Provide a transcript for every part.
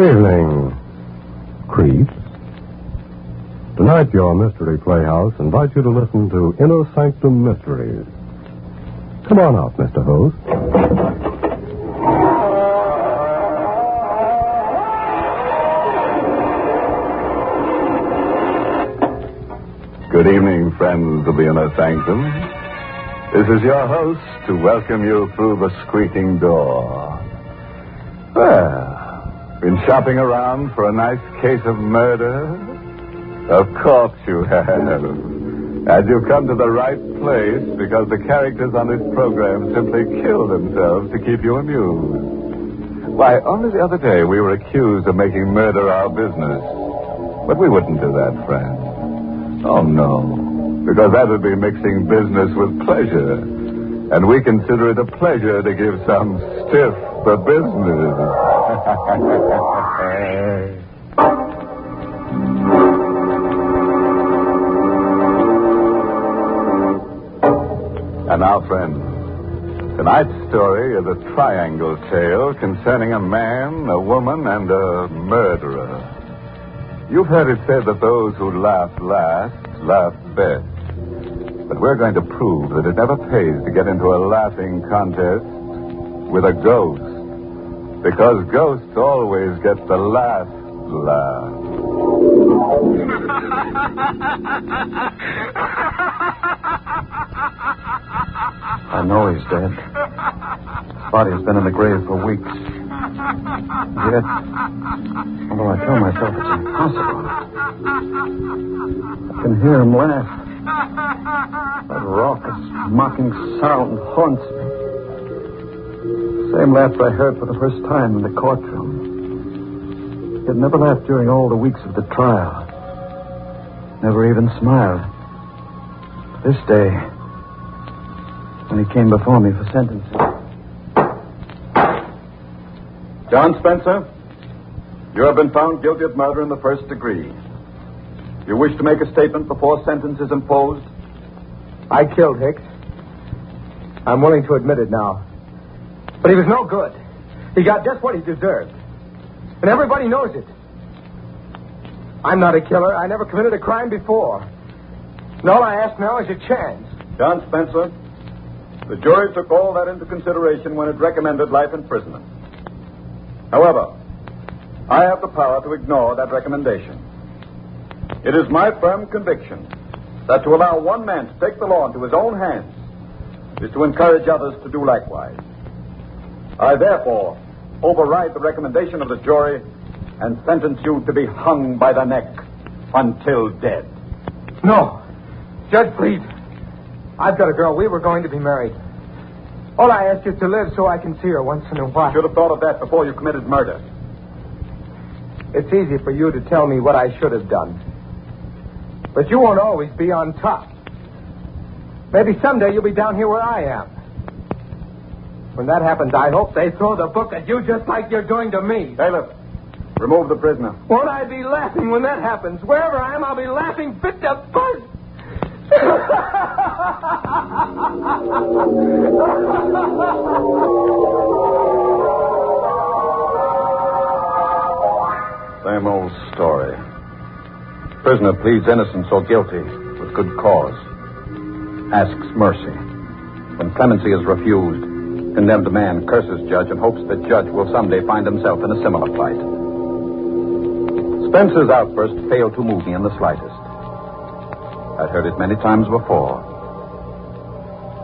evening, creeps. Tonight, your Mystery Playhouse invites you to listen to Inner Sanctum Mysteries. Come on out, Mr. Host. Good evening, friends of the Inner Sanctum. This is your host to welcome you through the squeaking door. Well, been shopping around for a nice case of murder? Of course you have. And you've come to the right place because the characters on this program simply kill themselves to keep you amused. Why, only the other day we were accused of making murder our business. But we wouldn't do that, friend. Oh, no. Because that would be mixing business with pleasure. And we consider it a pleasure to give some stiff the business. And now, friends, tonight's story is a triangle tale concerning a man, a woman, and a murderer. You've heard it said that those who laugh last laugh best. But we're going to prove that it never pays to get into a laughing contest with a ghost. Because ghosts always get the last laugh. I know he's dead. His body's been in the grave for weeks. Yet, although I tell myself it's impossible, I can hear him laugh. That raucous, mocking sound haunts me. Same laugh I heard for the first time in the courtroom. He had never laughed during all the weeks of the trial. Never even smiled. This day, when he came before me for sentencing. John Spencer, you have been found guilty of murder in the first degree. You wish to make a statement before sentence is imposed? I killed Hicks. I'm willing to admit it now. But he was no good. He got just what he deserved. And everybody knows it. I'm not a killer. I never committed a crime before. And all I ask now is a chance. John Spencer, the jury took all that into consideration when it recommended life imprisonment. However, I have the power to ignore that recommendation. It is my firm conviction that to allow one man to take the law into his own hands is to encourage others to do likewise. I therefore override the recommendation of the jury and sentence you to be hung by the neck until dead. No. Judge, please. I've got a girl. We were going to be married. All I ask is to live so I can see her once in a while. You should have thought of that before you committed murder. It's easy for you to tell me what I should have done. But you won't always be on top. Maybe someday you'll be down here where I am. When that happens, I hope they throw the book at you just like you're doing to me. Bailiff, remove the prisoner. Won't I be laughing when that happens? Wherever I am, I'll be laughing fit to burst. Same old story. Prisoner pleads innocence or guilty with good cause. Asks mercy. When clemency is refused, condemned man curses judge and hopes that judge will someday find himself in a similar plight. Spencer's outburst failed to move me in the slightest. I'd heard it many times before.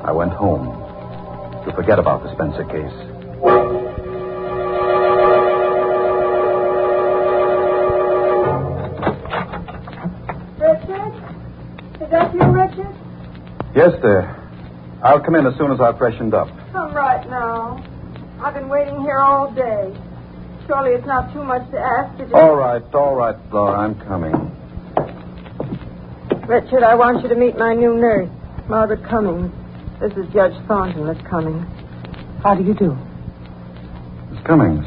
I went home to forget about the Spencer case. Richard? Is that you, Richard? Yes, dear. I'll come in as soon as I've freshened up. Come right now. I've been waiting here all day. Surely it's not too much to ask to just... All right, Laura, I'm coming. Richard, I want you to meet my new nurse, Margaret Cummings. This is Judge Thornton, Miss Cummings. How do you do? Miss Cummings,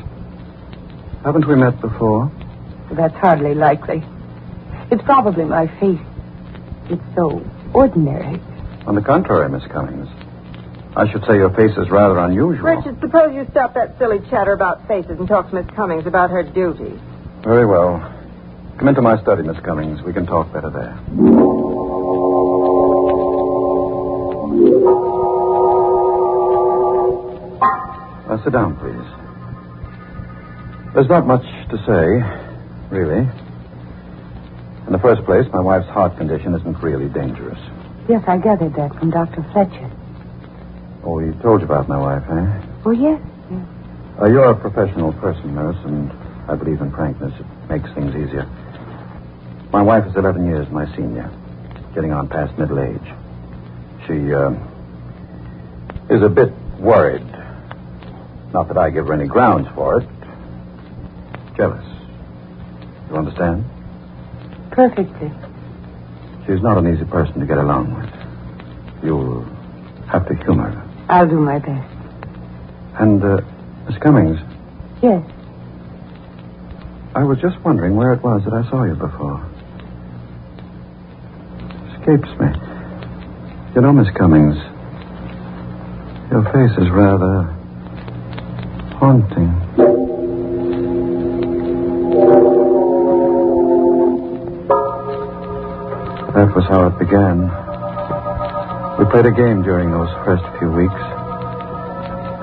haven't we met before? That's hardly likely. It's probably my face. It's so ordinary. On the contrary, Miss Cummings. I should say your face is rather unusual. Richard, suppose you stop that silly chatter about faces and talk to Miss Cummings about her duties. Very well. Come into my study, Miss Cummings. We can talk better there. Sit down, please. There's not much to say, really. In the first place, my wife's heart condition isn't really dangerous. Yes, I gathered that from Dr. Fletcher. Oh, he told you about my wife, eh? Oh, yes. You're a professional person, nurse, and I believe in frankness. It makes things easier. My wife is 11 years my senior, getting on past middle age. She is a bit worried. Not that I give her any grounds for it. Jealous. You understand? Perfectly. She's not an easy person to get along with. You'll have to humor her. I'll do my best. And, Miss Cummings. Yes. I was just wondering where it was that I saw you before. Escapes me. You know, Miss Cummings, your face is rather haunting. That was how it began. We played a game during those first few weeks.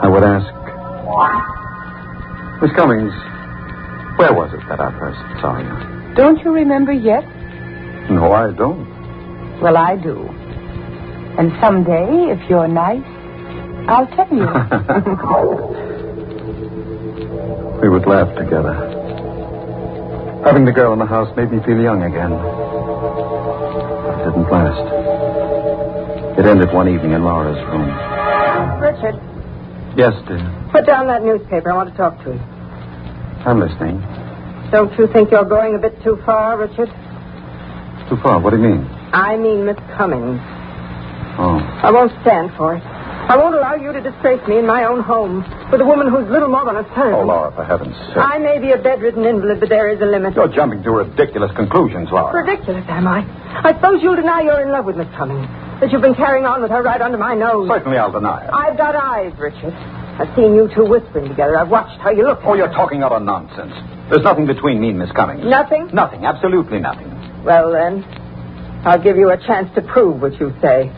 I would ask, Miss Cummings, where was it that I first saw you? Don't you remember yet? No, I don't. Well, I do. And someday, if you're nice, I'll tell you. We would laugh together. Having the girl in the house made me feel young again. But it didn't last. It ended one evening in Laura's room. Richard, Yes, dear. put down that newspaper. I want to talk to you. I'm listening. Don't you think you're going a bit too far, Richard? Too far? What do you mean? I mean Miss Cummings. Oh. I won't stand for it. I won't allow you to disgrace me in my own home with a woman who's little more than a servant. Oh, Laura, for heaven's sake. I may be a bedridden invalid, but there is a limit. You're jumping to ridiculous conclusions, Laura. Ridiculous, am I? I suppose you'll deny you're in love with Miss Cummings, that you've been carrying on with her right under my nose. Certainly I'll deny it. I've got eyes, Richard. I've seen you two whispering together. I've watched how you look. Oh, you're talking utter nonsense. There's nothing between me and Miss Cummings. Nothing? Nothing. Absolutely nothing. Well, then, I'll give you a chance to prove what you say.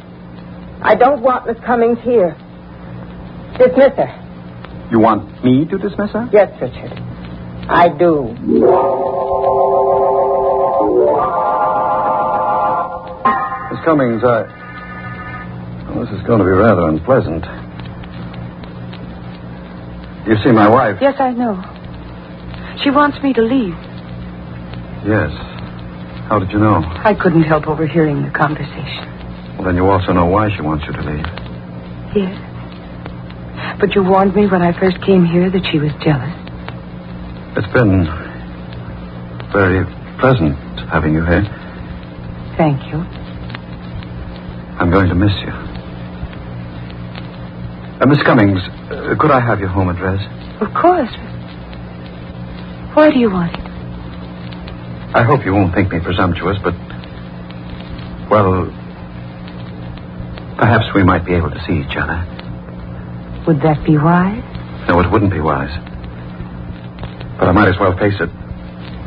I don't want Miss Cummings here. Dismiss her. You want me to dismiss her? Yes, Richard. I do. Miss Cummings, well, this is going to be rather unpleasant. You see my wife? Yes, I know. She wants me to leave. Yes. How did you know? I couldn't help overhearing the conversation. Well, then you also know why she wants you to leave. Yes. But you warned me when I first came here that she was jealous. It's been very pleasant having you here. Thank you. I'm going to miss you. Miss Cummings, could I have your home address? Of course. Why do you want it? I hope you won't think me presumptuous, but, well, perhaps we might be able to see each other. Would that be wise? No, it wouldn't be wise. But I might as well face it.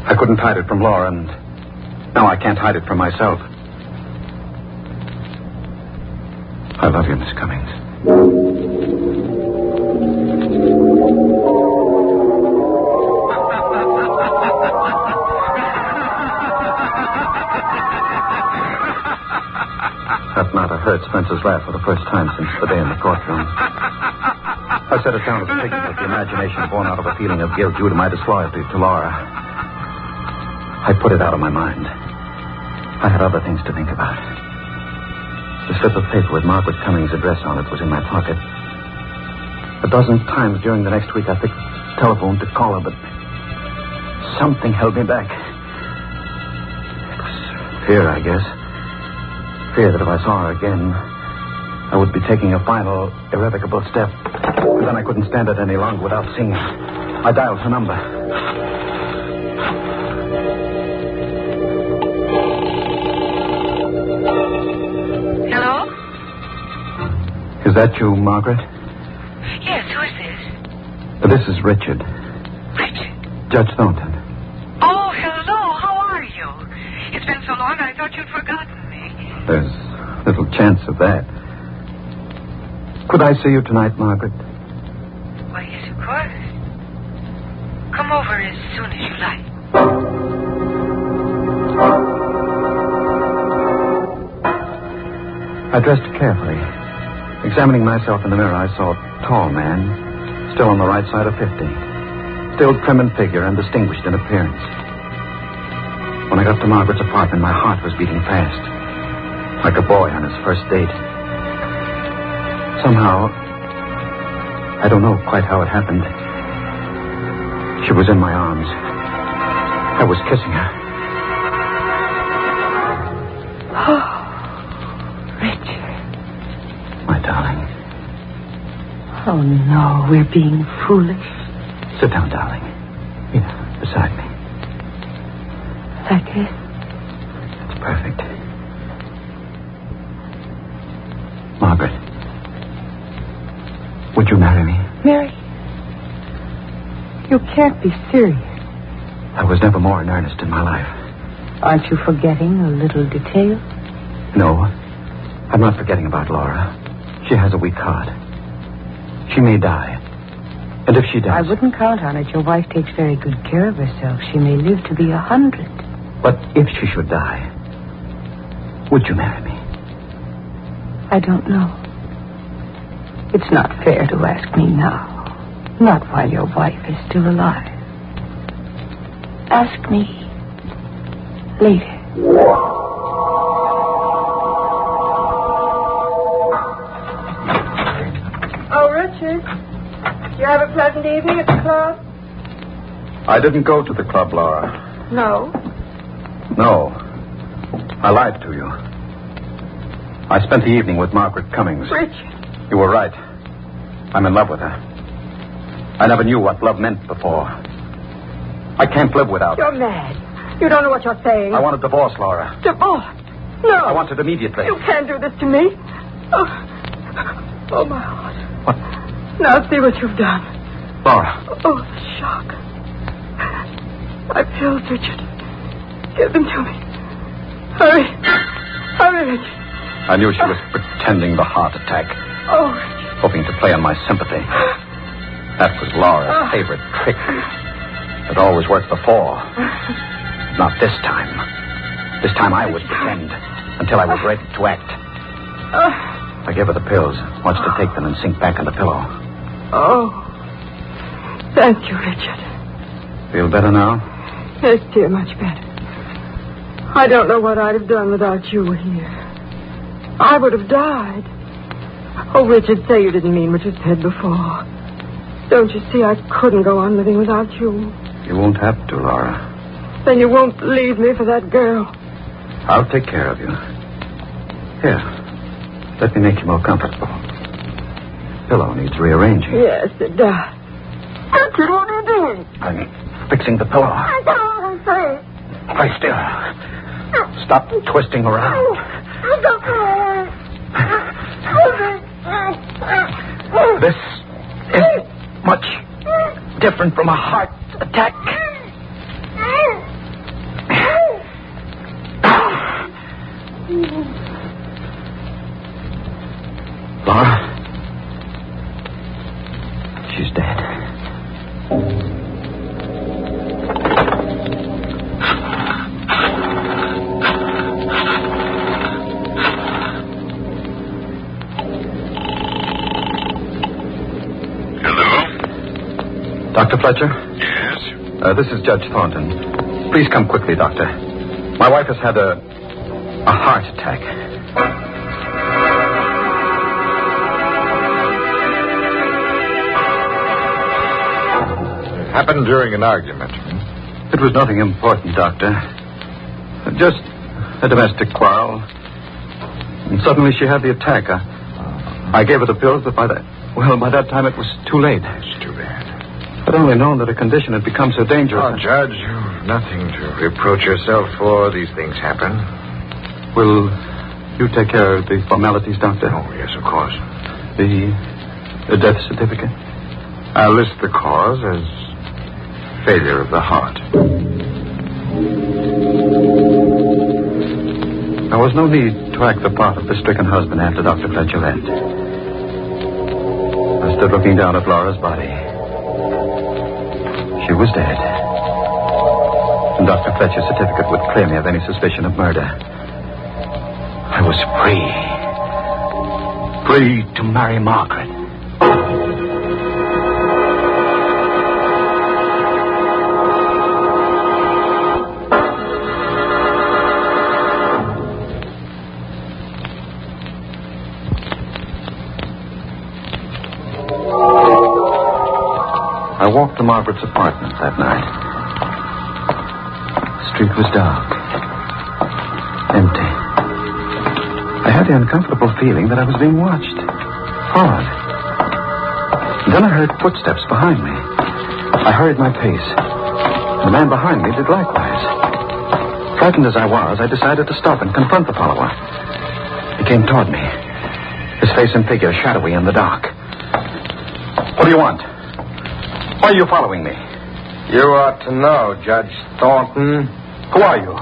I couldn't hide it from Laura, and now I can't hide it from myself. I love you, Miss Cummings. That matter heard Spencer's laugh for the first time since the day in the courtroom. I set it down as a figment of the imagination born out of a feeling of guilt due to my disloyalty to Laura. I put it out of my mind. I had other things to think about. The slip of paper with Margaret Cummings' address on it was in my pocket. A dozen times during the next week I picked the telephone to call her, but something held me back. It was fear, I guess. Fear that if I saw her again, I would be taking a final, irrevocable step. But then I couldn't stand it any longer without seeing her. I dialed her number. Hello? Is that you, Margaret? Yes, who is this? This is Richard. Richard. Judge Thornton. Oh, hello. How are you? It's been so long I thought you'd forgotten me. There's little chance of that. Could I see you tonight, Margaret? Why, yes, of course. Come over as soon as you like. I dressed carefully. Examining myself in the mirror, I saw a tall man, still on the right side of 50. Still trim in figure and distinguished in appearance. When I got to Margaret's apartment, my heart was beating fast. Like a boy on his first date. Somehow, I don't know quite how it happened. She was in my arms. I was kissing her. Oh, Richard. My darling. Oh, no, we're being foolish. Sit down, darling. Here, beside me. Like this? That's perfect. Margaret. Would you marry me? Mary, you can't be serious. I was never more in earnest in my life. Aren't you forgetting a little detail? No, I'm not forgetting about Laura. She has a weak heart. She may die. And if she does... I wouldn't count on it. Your wife takes very good care of herself. She may live to be 100. But if she should die, would you marry me? I don't know. It's not fair to ask me now. Not while your wife is still alive. Ask me later. Oh, Richard. You have a pleasant evening at the club? I didn't go to the club, Laura. No. No. I lied to you. I spent the evening with Margaret Cummings. Richard. You were right. I'm in love with her. I never knew what love meant before. I can't live without her. You're mad. You don't know what you're saying. I want a divorce, Laura. Divorce? No. I want it immediately. You can't do this to me. Oh, my heart. What? Now see what you've done. Laura. Oh, the shock. My pills, Richard. Give them to me. Hurry. Hurry, Richard. I knew she was pretending the heart attack. Oh, Richard. Hoping to play on my sympathy. That was Laura's favorite trick. It always worked before. Not this time. This time I would pretend until I was ready to act. I gave her the pills, watched her take them and sink back on the pillow. Oh. Thank you, Richard. Feel better now? Yes, dear, much better. I don't know what I'd have done without you here. I would have died. Oh, Richard, say you didn't mean what you said before. Don't you see I couldn't go on living without you? You won't have to, Laura. Then you won't leave me for that girl. I'll take care of you. Here, let me make you more comfortable. Pillow needs rearranging. Yes, it does. Richard, what are you doing? I'm fixing the pillow. I don't want to say. Lie still. Stop twisting around. This is much different from a heart attack. Laura, she's dead. Dr. Fletcher? Yes? This is Judge Thornton. Please come quickly, Doctor. My wife has had a heart attack. It happened during an argument. It was nothing important, Doctor. Just a domestic quarrel. And suddenly she had the attack. I gave her the pills, but by that time it was too late. It's too bad. I'd only known that a condition had become so dangerous. Oh, Judge, you've nothing to reproach yourself for. These things happen. Will you take care of the formalities, Doctor? Oh, yes, of course. The death certificate? I'll list the cause as failure of the heart. There was no need to act the part of the stricken husband after Dr. Fletcher left. I stood looking down at Laura's body. She was dead. And Dr. Fletcher's certificate would clear me of any suspicion of murder. I was free. Free to marry Margaret. I walked to Margaret's apartment that night. The street was dark. Empty. I had the uncomfortable feeling that I was being watched. Followed. Then I heard footsteps behind me. I hurried my pace. The man behind me did likewise. Frightened as I was, I decided to stop and confront the follower. He came toward me. His face and figure shadowy in the dark. What do you want? Why are you following me? You ought to know, Judge Thornton. Who are you?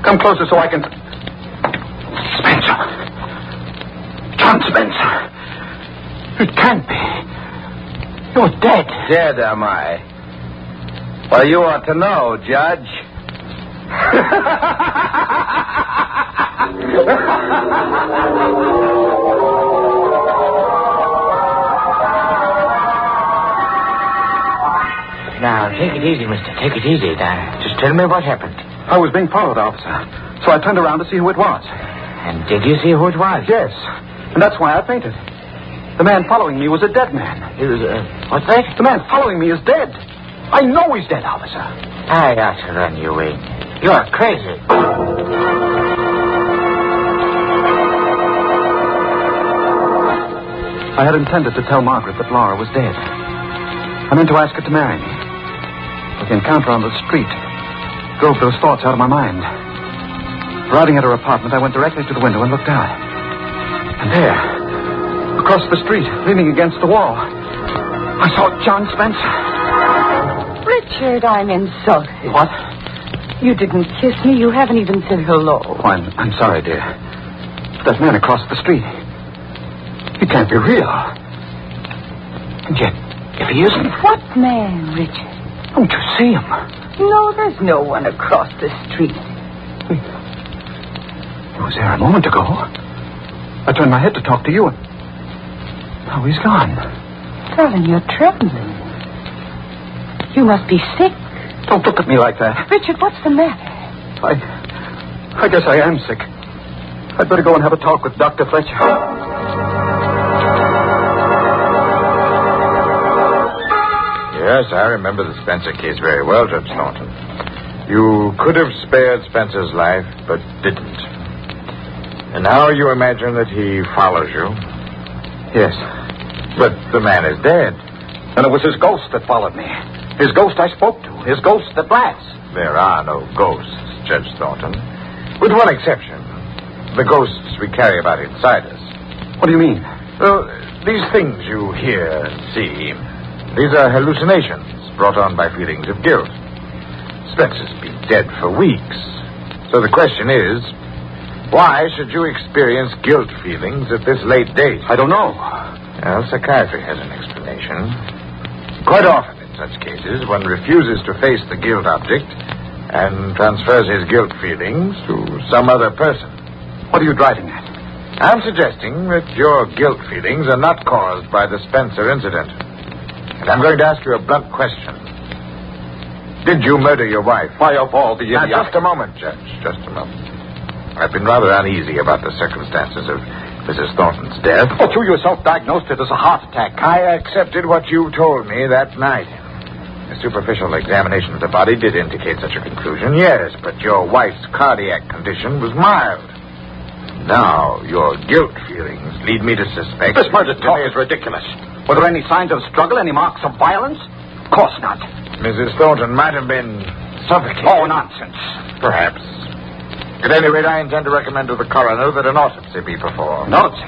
Come closer so I can... Spencer. John Spencer. It can't be. You're dead. Dead, am I? Well, you ought to know, Judge. Now, take it easy, mister. Take it easy. Now, just tell me what happened. I was being followed, officer. So I turned around to see who it was. And did you see who it was? Yes. And that's why I fainted. The man following me was a dead man. He was, what's that? The man following me is dead. I know he's dead, officer. I ought to run you in. You're crazy. I had intended to tell Margaret that Laura was dead. I meant to ask her to marry me. But the encounter on the street drove those thoughts out of my mind. Arriving at her apartment, I went directly to the window and looked out. And there, across the street, leaning against the wall, I saw John Spencer. Richard, I'm insulted. What? You didn't kiss me. You haven't even said hello. Oh, I'm sorry, dear. But that man across the street, he can't be real. And yet, if he isn't... What man, Richard? Don't you see him? No, there's no one across the street. He was there a moment ago. I turned my head to talk to you, and now he's gone. Darling, you're trembling. You must be sick. Don't look at me like that. Richard, what's the matter? I guess I am sick. I'd better go and have a talk with Dr. Fletcher. Yes, I remember the Spencer case very well, Judge Thornton. You could have spared Spencer's life, but didn't. And now you imagine that he follows you? Yes. But the man is dead. And it was his ghost that followed me. His ghost I spoke to. His ghost that laughs. There are no ghosts, Judge Thornton. With one exception. The ghosts we carry about inside us. What do you mean? Well, these things you hear and see, these are hallucinations brought on by feelings of guilt. Spencer's been dead for weeks. So the question is, why should you experience guilt feelings at this late date? I don't know. Well, psychiatry has an explanation. Quite often in such cases, one refuses to face the guilt object and transfers his guilt feelings to some other person. What are you driving at? I'm suggesting that your guilt feelings are not caused by the Spencer incident. And I'm going to ask you a blunt question. Did you murder your wife? Why, of all the idiots... Now, just a moment, Judge. Just a moment. I've been rather uneasy about the circumstances of Mrs. Thornton's death. But you yourself diagnosed it as a heart attack. I accepted what you told me that night. A superficial examination of the body did indicate such a conclusion, yes, but your wife's cardiac condition was mild. Now, your guilt feelings lead me to suspect... This murder talk is ridiculous. Were there any signs of struggle, any marks of violence? Of course not. Mrs. Thornton might have been suffocated. Oh, nonsense. Perhaps. At any rate, I intend to recommend to the coroner that an autopsy be performed. An autopsy?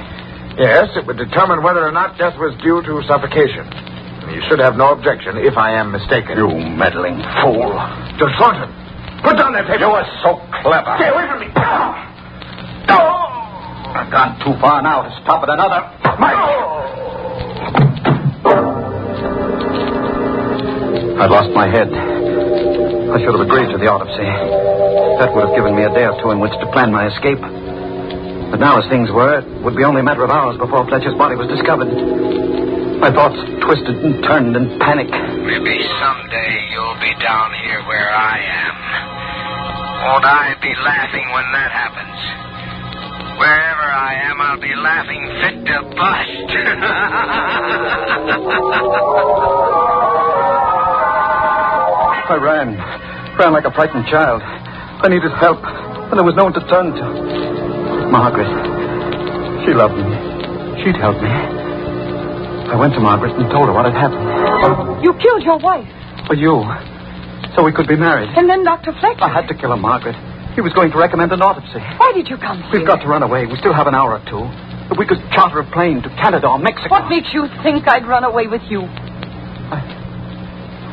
Yes, it would determine whether or not death was due to suffocation. You should have no objection if I am mistaken. You meddling fool. Judge Thornton, put down that paper. You were so clever. Stay away from me. I've gone too far now to stop at another. I lost my head. I should have agreed to the autopsy. That would have given me a day or two in which to plan my escape. But now, as things were, it would be only a matter of hours before Fletcher's body was discovered. My thoughts twisted and turned in panic. Maybe someday you'll be down here where I am. Won't I be laughing when that happens? Wherever I am, I'll be laughing fit to bust. I ran like a frightened child. I needed help, and there was no one to turn to. Margaret. She loved me. She'd help me. I went to Margaret and told her what had happened. You killed your wife. For you. So we could be married. And then Dr. Fletcher. I had to kill her, Margaret. He was going to recommend an autopsy. Why did you come here? We've got to run away. We still have an hour or two. If we could charter a plane to Canada or Mexico. What makes you think I'd run away with you?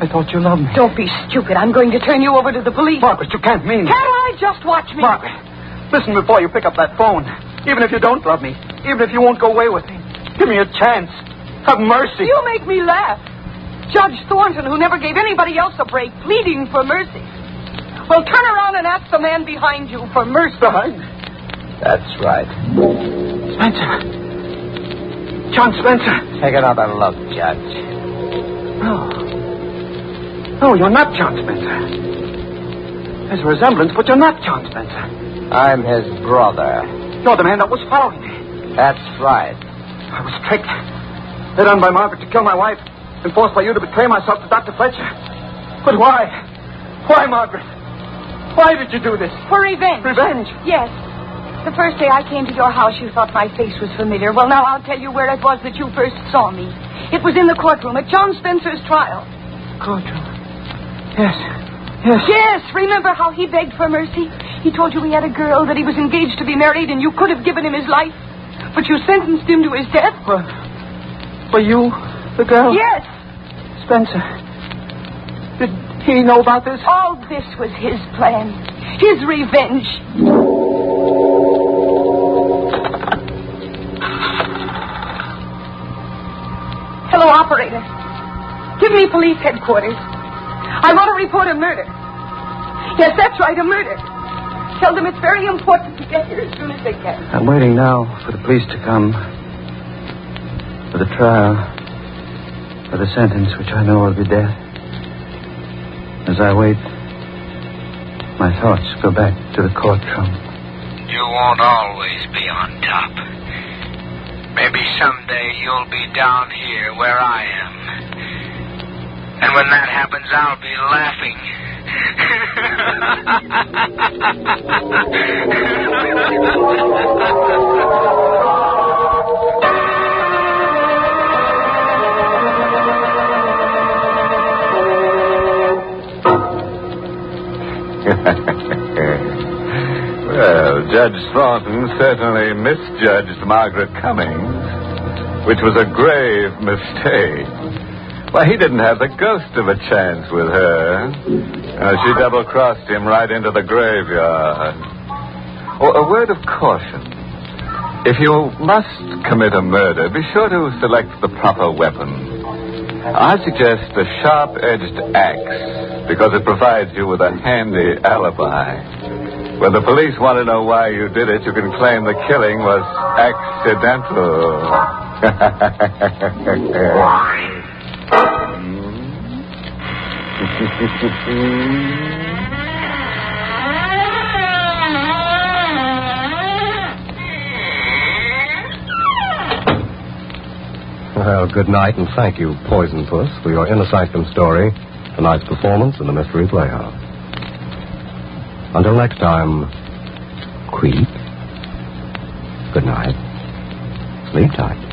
I thought you loved me. Don't be stupid. I'm going to turn you over to the police. Margaret, you can't mean it. Can't I? Just watch me. Margaret, listen before you pick up that phone. Even if you don't love me, even if you won't go away with me, give me a chance. Have mercy. You make me laugh. Judge Thornton, who never gave anybody else a break, pleading for mercy. Well, turn around and ask the man behind you for mercy. Behind? That's right. Spencer. John Spencer. Take another look, Judge. No, you're not John Spencer. There's a resemblance, but you're not John Spencer. I'm his brother. You're the man that was following me. That's right. I was tricked. Led on by Margaret to kill my wife, and forced by you to betray myself to Dr. Fletcher. But why? Why, Margaret? Why did you do this? For revenge. Revenge? Yes. The first day I came to your house, you thought my face was familiar. Well, now I'll tell you where it was that you first saw me. It was in the courtroom at John Spencer's trial. Courtroom? Yes. Yes, remember how he begged for mercy? He told you he had a girl, that he was engaged to be married, and you could have given him his life. But you sentenced him to his death. Were you the girl? Yes. Spencer. Did he know about this? All this was his plan. His revenge. Hello, operator. Give me police headquarters. I want to report a murder. Yes, that's right, a murder. Tell them it's very important to get here as soon as they can. I'm waiting now for the police to come. For the trial. For the sentence, which I know will be death. As I wait, my thoughts go back to the courtroom. You won't always be on top. Maybe someday you'll be down here where I am. And when that happens, I'll be laughing. Well, Judge Thornton certainly misjudged Margaret Cummings, which was a grave mistake. Why, he didn't have the ghost of a chance with her. She double-crossed him right into the graveyard. Oh, a word of caution. If you must commit a murder, be sure to select the proper weapon. I suggest a sharp-edged axe, because it provides you with a handy alibi. When the police want to know why you did it, you can claim the killing was accidental. Well, good night, and thank you, Poison Puss, for your Inner Sanctum story, tonight's performance in the Mystery Playhouse. Until next time, creep. Good night. Sleep tight.